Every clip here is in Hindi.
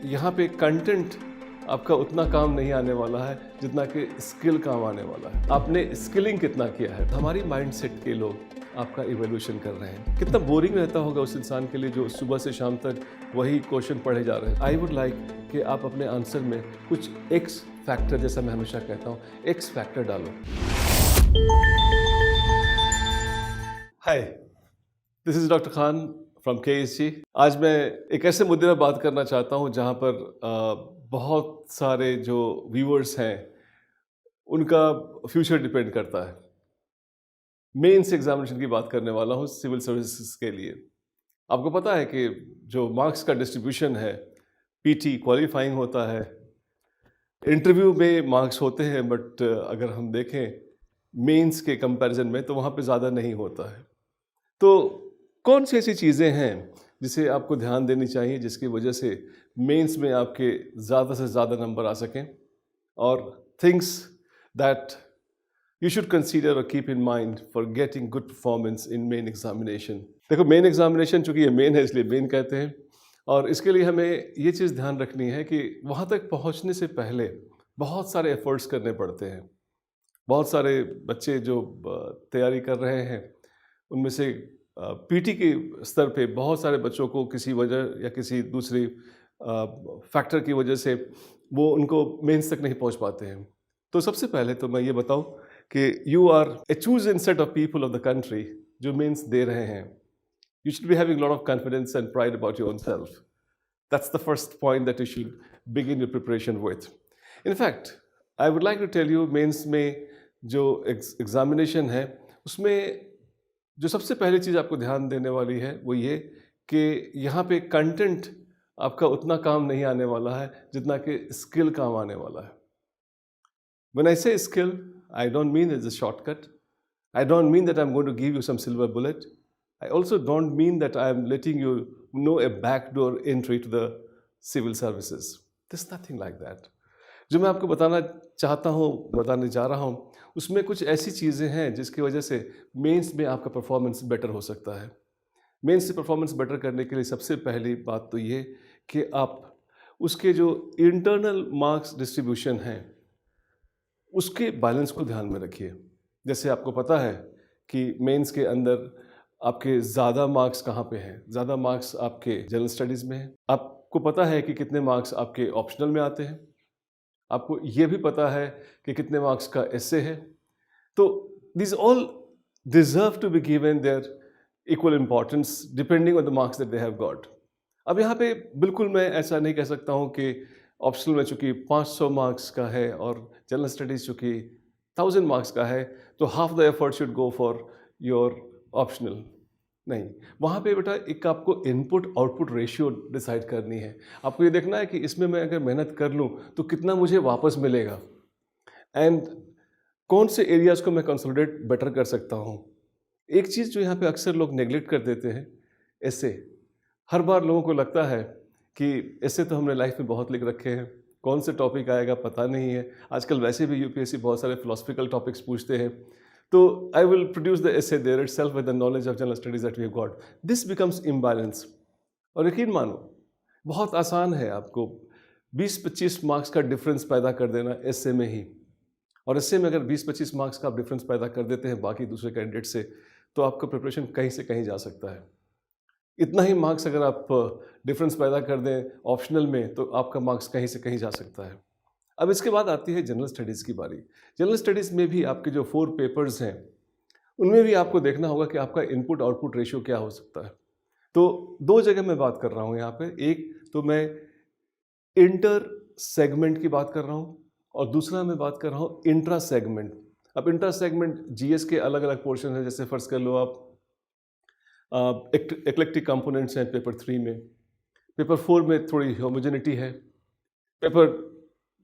यहाँ पे कंटेंट आपका उतना काम नहीं आने वाला है जितना कि स्किल काम आने वाला है। आपने स्किलिंग कितना किया है, हमारी माइंडसेट के लोग आपका इवोल्यूशन कर रहे हैं। कितना बोरिंग रहता होगा उस इंसान के लिए जो सुबह से शाम तक वही क्वेश्चन पढ़े जा रहे हैं। आई वुड लाइक कि आप अपने आंसर में कुछ एक्स फैक्टर, जैसा मैं हमेशा कहता हूँ, एक्स फैक्टर डालो। Hi, this is doctor Khan from KSG। आज मैं एक ऐसे मुद्दे पर बात करना चाहता हूँ जहाँ पर बहुत सारे जो व्यूअर्स हैं उनका फ्यूचर डिपेंड करता है। मेंस एग्जामिनेशन की बात करने वाला हूँ सिविल सर्विसेज के लिए। आपको पता है कि जो मार्क्स का डिस्ट्रीब्यूशन है, PT क्वालिफाइंग होता है, इंटरव्यू में मार्क्स होते हैं, बट अगर हम देखें मेंस के कंपैरिजन में तो वहाँ पे ज़्यादा नहीं होता है। तो कौन सी ऐसी चीज़ें हैं जिसे आपको ध्यान देनी चाहिए जिसकी वजह से मेंस में आपके ज़्यादा से ज़्यादा नंबर आ सकें, और things that you should consider और keep in mind for getting good performance in main examination. देखो, मेन एग्जामिनेशन चूँकि ये मेन है इसलिए मेन कहते हैं, और इसके लिए हमें ये चीज़ ध्यान रखनी है कि वहाँ तक पहुँचने से पहले बहुत सारे एफर्ट्स करने पड़ते हैं। बहुत सारे बच्चे जो तैयारी कर रहे हैं उनमें से PT के स्तर पे बहुत सारे बच्चों को किसी वजह या किसी दूसरी फैक्टर की वजह से वो उनको मेंस तक नहीं पहुंच पाते हैं। तो सबसे पहले तो मैं ये बताऊं कि you are a chosen set of people of the country जो मेंस दे रहे हैं। You should be having lot of confidence and pride about your own self. That's the first point that you should begin your preparation with. In fact I would like to tell you, mains में जो एग्जामिनेशन है उसमें जो सबसे पहली चीज़ आपको ध्यान देने वाली है वो ये कि यहाँ पे कंटेंट आपका उतना काम नहीं आने वाला है जितना कि स्किल काम आने वाला है। When I say skill, I don't mean it's a shortcut. I don't mean that I'm going to give you some silver bullet. I also don't mean that I'm letting you know a backdoor entry to the civil services. There's nothing like that. जो मैं आपको बताना चाहता हूँ, बताने जा रहा हूँ, उसमें कुछ ऐसी चीज़ें हैं जिसकी वजह से मेंस में आपका परफॉर्मेंस बेटर हो सकता है। मेंस से परफॉर्मेंस बेटर करने के लिए सबसे पहली बात तो ये कि आप उसके जो इंटरनल मार्क्स डिस्ट्रीब्यूशन हैं उसके बैलेंस को ध्यान में रखिए। जैसे आपको पता है कि मेंस के अंदर आपके ज़्यादा मार्क्स कहाँ पे हैं। ज़्यादा मार्क्स आपके जनरल स्टडीज़ में हैं। आपको पता है कि कितने मार्क्स आपके ऑप्शनल में आते हैं। आपको ये भी पता है कि कितने मार्क्स का एसे है। तो this all deserve to be given their equal importance depending on the marks that they have got. अब यहाँ पे बिल्कुल मैं ऐसा नहीं कह सकता हूँ कि ऑप्शनल में चूँकि 500 मार्क्स का है और जनरल स्टडीज़ चूँकि 1000 मार्क्स का है तो half the effort should go for your optional. नहीं, वहाँ पे बेटा एक आपको इनपुट आउटपुट रेशियो डिसाइड करनी है। आपको ये देखना है कि इसमें मैं अगर मेहनत कर लूँ तो कितना मुझे वापस मिलेगा, एंड कौन से एरियाज़ को मैं कंसोलिडेट बेटर कर सकता हूँ। एक चीज़ जो यहाँ पे अक्सर लोग नेगलेक्ट कर देते हैं, ऐसे हर बार लोगों को लगता है कि ऐसे तो हमने लाइफ में बहुत लिख रखे हैं, कौन से टॉपिक आएगा पता नहीं है। आजकल वैसे भी UPSC बहुत सारे फिलोसफिकल टॉपिक्स पूछते हैं, तो I will produce the essay there itself with the knowledge of general studies that we have got. This becomes imbalance. और यकीन मानो बहुत आसान है आपको 20-25 मार्क्स का डिफरेंस पैदा कर देना एसे में ही, और एसे में अगर 20-25 मार्क्स का आप डिफरेंस पैदा कर देते हैं बाकी दूसरे कैंडिडेट से तो आपका प्रिपरेशन कहीं से कहीं जा सकता है। इतना ही मार्क्स अगर आप डिफरेंस पैदा कर दें ऑप्शनल में तो आपका मार्क्स कहीं से कहीं जा सकता है। अब इसके बाद आती है जनरल स्टडीज़ की बारी। जनरल स्टडीज़ में भी आपके जो 4 पेपर्स हैं उनमें भी आपको देखना होगा कि आपका इनपुट आउटपुट रेशियो क्या हो सकता है। तो 2 जगह मैं बात कर रहा हूँ यहाँ पे। एक तो मैं इंटर सेगमेंट की बात कर रहा हूँ और दूसरा मैं बात कर रहा हूँ इंट्रा सेगमेंट। अब इंट्रा सेगमेंट GS के अलग अलग पोर्शन हैं। जैसे फर्स्ट कर लो आप एक्लेक्टिक कंपोनेंट्स हैं पेपर 3 में, पेपर 4 में थोड़ी होमोजेनिटी है, पेपर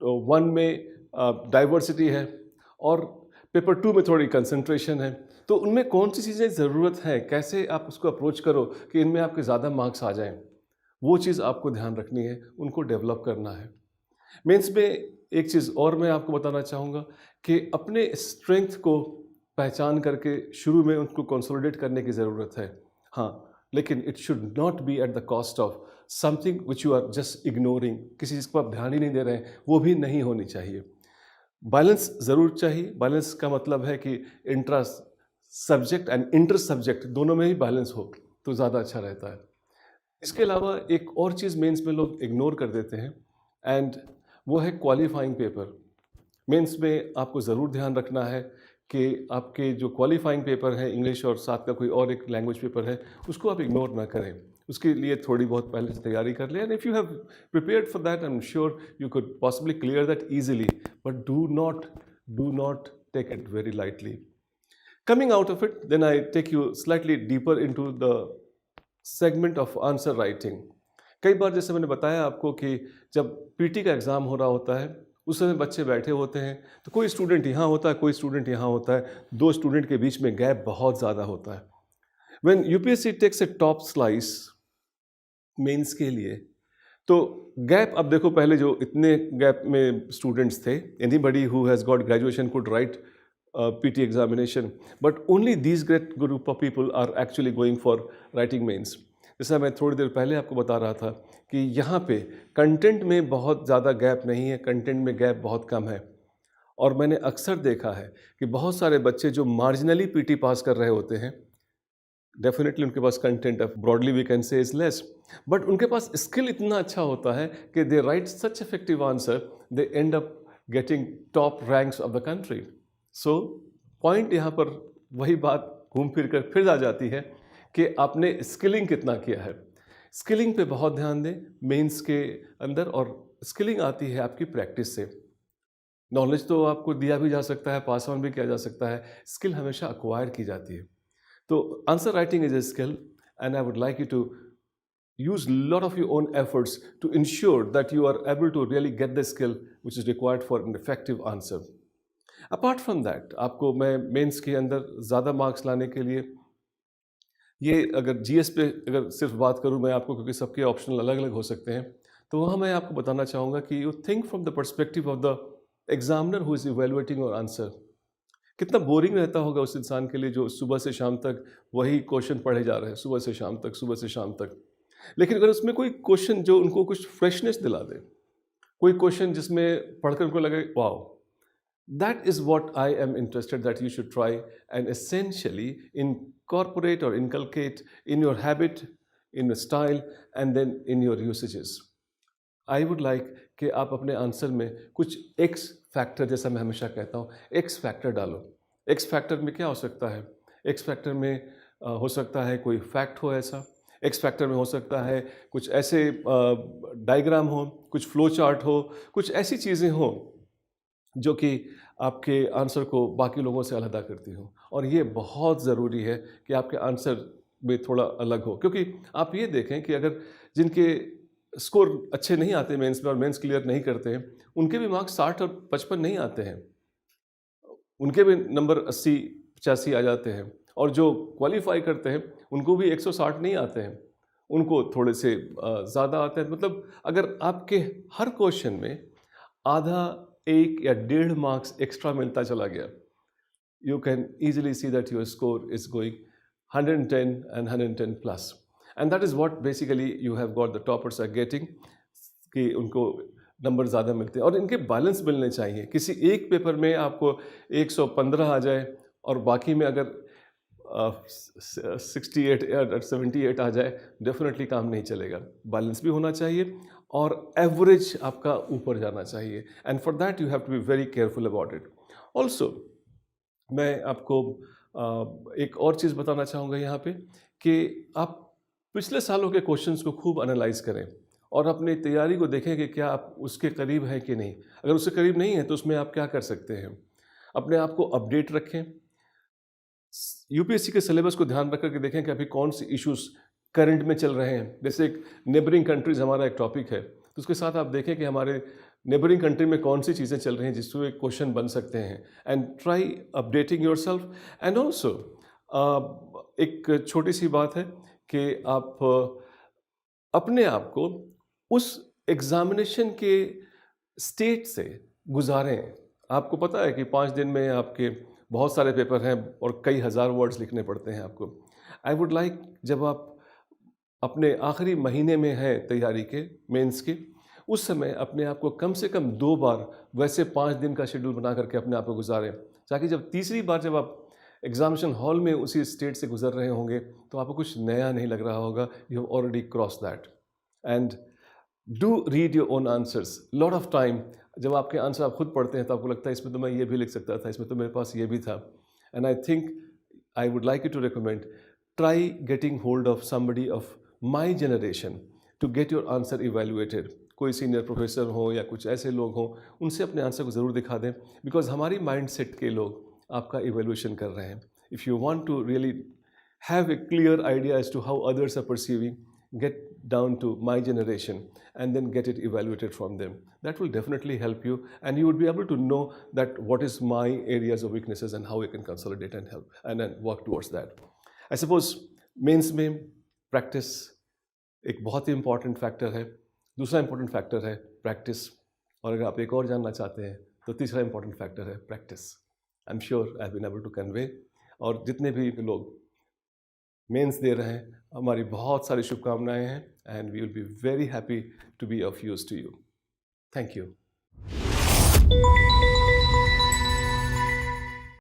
1 में डाइवर्सिटी है, और पेपर 2 में थोड़ी कंसंट्रेशन है। तो उनमें कौन सी चीज़ें ज़रूरत है, कैसे आप उसको अप्रोच करो कि इनमें आपके ज़्यादा मार्क्स आ जाएं, वो चीज़ आपको ध्यान रखनी है, उनको डेवलप करना है। मेंस में एक चीज़ और मैं आपको बताना चाहूँगा कि अपने स्ट्रेंथ को पहचान करके शुरू में उनको कंसोलिडेट करने की ज़रूरत है। हाँ, लेकिन it should not be at the cost of something which you are just ignoring, किसी चीज़ को आप ध्यान ही नहीं दे रहे हैं, वो भी नहीं होनी चाहिए। बैलेंस ज़रूर चाहिए। बैलेंस का मतलब है कि intra subject and inter subject दोनों में ही बैलेंस हो तो ज़्यादा अच्छा रहता है। इसके अलावा एक और चीज़ मेंस में लोग इग्नोर कर देते हैं, एंड वो है क्वालिफाइंग पेपर। मेंस में आपको ज़रूर ध्यान रखना है कि आपके जो क्वालिफाइंग पेपर है इंग्लिश और साथ का कोई और एक लैंग्वेज पेपर है, उसको आप इग्नोर ना करें। उसके लिए थोड़ी बहुत पहले से तैयारी कर लें, and if you have prepared for that, I am sure you could possibly clear that easily, but do not take it very lightly. Coming out of it, then I take you slightly deeper into the segment of answer writing. कई बार जैसे मैंने बताया आपको कि जब पीटी का एग्ज़ाम हो रहा होता है, उस समय बच्चे बैठे होते हैं, तो कोई स्टूडेंट यहाँ होता है, कोई स्टूडेंट यहाँ होता है, दो स्टूडेंट के बीच में गैप बहुत ज़्यादा होता है। When UPSC takes a top slice mains के लिए, तो गैप, अब देखो पहले जो इतने गैप में स्टूडेंट्स थे, anybody who has got graduation could write PT examination, but only these great group of people are actually going for writing mains. जैसा मैं थोड़ी देर पहले आपको बता रहा था कि यहाँ पे कंटेंट में बहुत ज़्यादा गैप नहीं है, कंटेंट में गैप बहुत कम है। और मैंने अक्सर देखा है कि बहुत सारे बच्चे जो मार्जिनली PT पास कर रहे होते हैं, डेफिनेटली उनके पास content broadly we can say is less, but उनके पास स्किल इतना अच्छा होता है कि they write such effective answer, they end up getting top ranks of the country. So point यहाँ पर वही बात घूम फिर कर फिर आ जाती है कि आपने स्किलिंग कितना किया है। स्किलिंग पे बहुत ध्यान दें मेंस के अंदर, और स्किलिंग आती है आपकी प्रैक्टिस से। नॉलेज तो आपको दिया भी जा सकता है, पास ऑन भी किया जा सकता है, स्किल हमेशा अक्वायर की जाती है। तो answer writing is a skill, and I would like you to use lot of your own efforts to ensure that you are able to really get the skill which is required for an effective answer. Apart from that, आपको मैं मेंस के अंदर ज़्यादा मार्क्स लाने के लिए, ये अगर जीएस पे अगर सिर्फ बात करूँ मैं आपको, क्योंकि सबके ऑप्शनल अलग अलग हो सकते हैं, तो वहाँ मैं आपको बताना चाहूँगा कि you think from the perspective of the examiner who is evaluating your answer. कितना बोरिंग रहता होगा उस इंसान के लिए जो सुबह से शाम तक वही क्वेश्चन पढ़े जा रहे हैं, सुबह से शाम तक, सुबह से शाम तक। लेकिन अगर उसमें कोई क्वेश्चन जो उनको कुछ फ्रेशनेस दिला दे, कोई क्वेश्चन जिसमें पढ़कर उनको लगे wow, that is what I am interested that you should try and essentially incorporate or inculcate in your habit, in your style, and then in your usages. I would like कि आप अपने आंसर में कुछ X फैक्टर, जैसा मैं हमेशा कहता हूँ, X फैक्टर डालो। X फैक्टर में क्या हो सकता है? X फैक्टर में हो सकता है कोई फैक्ट हो ऐसा, X फैक्टर में हो सकता है कुछ ऐसे डायग्राम हो, कुछ फ्लो चार्ट हो, कुछ ऐसी चीज़ें हो जो कि आपके आंसर को बाकी लोगों से अलग करती हो। और ये बहुत ज़रूरी है कि आपके आंसर में थोड़ा अलग हो, क्योंकि आप ये देखें कि अगर जिनके स्कोर अच्छे नहीं आते मेंस में और मेंस क्लियर नहीं करते हैं, उनके भी मार्क्स 60 और 55 नहीं आते हैं, उनके भी नंबर 80-85 आ जाते हैं, और जो क्वालिफाई करते हैं उनको भी 160 नहीं आते हैं, उनको थोड़े से ज़्यादा आते हैं। मतलब अगर आपके हर क्वेश्चन में आधा, 1 या 1.5 मार्क्स एक्स्ट्रा मिलता चला गया, you can easily see that your score is going 110 and 110 plus, and that is what basically you have got the toppers are getting, कि उनको नंबर ज़्यादा मिलते हैं। और इनके बैलेंस मिलने चाहिए। किसी एक पेपर में आपको 115 आ जाए और बाकी में अगर 68 या 78 आ जाए, डेफिनेटली काम नहीं चलेगा। बैलेंस भी होना चाहिए और एवरेज आपका ऊपर जाना चाहिए, and for that you have to be very careful about it. Also मैं आपको एक और चीज़ बताना चाहूँगा यहाँ पे कि आप पिछले सालों के क्वेश्चंस को खूब एनालाइज करें और अपनी तैयारी को देखें कि क्या आप उसके करीब हैं कि नहीं। अगर उसके करीब नहीं है तो उसमें आप क्या कर सकते हैं। अपने आप को अपडेट रखें, यूपीएससी के सिलेबस को ध्यान रख करके देखें कि अभी कौन से इश्यूज करंट में चल रहे हैं। जैसे एक नेबरिंग कंट्रीज हमारा एक टॉपिक है, तो उसके साथ आप देखें कि हमारे नेबरिंग कंट्री में कौन सी चीज़ें चल रही हैं जिससे एक क्वेश्चन बन सकते हैं, and try updating your self. And also एक छोटी सी बात है कि आप अपने आप को उस एग्जामिनेशन के स्टेट से गुजारें। आपको पता है कि 5 दिन में आपके बहुत सारे पेपर हैं और कई हज़ार वर्ड्स लिखने पड़ते हैं आपको। आई वुड लाइक जब आप अपने आखिरी महीने में हैं तैयारी के मेंस के, उस समय अपने आप को कम से कम 2 बार वैसे 5 दिन का शेड्यूल बना करके अपने आप को गुजारें, ताकि जब तीसरी बार जब आप एग्जामिनेशन हॉल में उसी स्टेट से गुजर रहे होंगे तो आपको कुछ नया नहीं लग रहा होगा, you have already cross that. And do read your own answers. Lot of time जब आपके आंसर आप खुद पढ़ते हैं तो आपको लगता है इसमें तो मैं ये भी लिख सकता था, इसमें तो मेरे पास ये भी था। And I think I would like you to recommend, try getting hold of somebody of my generation to get your answer evaluated। कोई सीनियर प्रोफेसर हो या कुछ ऐसे लोग हों, उनसे अपने आंसर को ज़रूर दिखा दें, बिकॉज हमारी माइंड सेट के लोग आपका इवेल्यूएशन कर रहे हैं। If you want to really have a clear idea as to how others are perceiving, get down to my generation and then get it evaluated from them. That will definitely help you, and you would be able to know that what is my areas of weaknesses and how you can consolidate and help and then work towards that. I suppose mains में प्रैक्टिस एक बहुत ही इंपॉर्टेंट फैक्टर है। दूसरा इंपॉर्टेंट फैक्टर है प्रैक्टिस, और अगर आप एक और जानना चाहते हैं तो तीसरा इंपॉर्टेंट फैक्टर है practice. I am sure I have been able to convey. और जितने भी लोग मेंस दे रहे हैं, हमारी बहुत सारी शुभकामनाएं हैं, and we will be very happy to be of use to you. Thank you.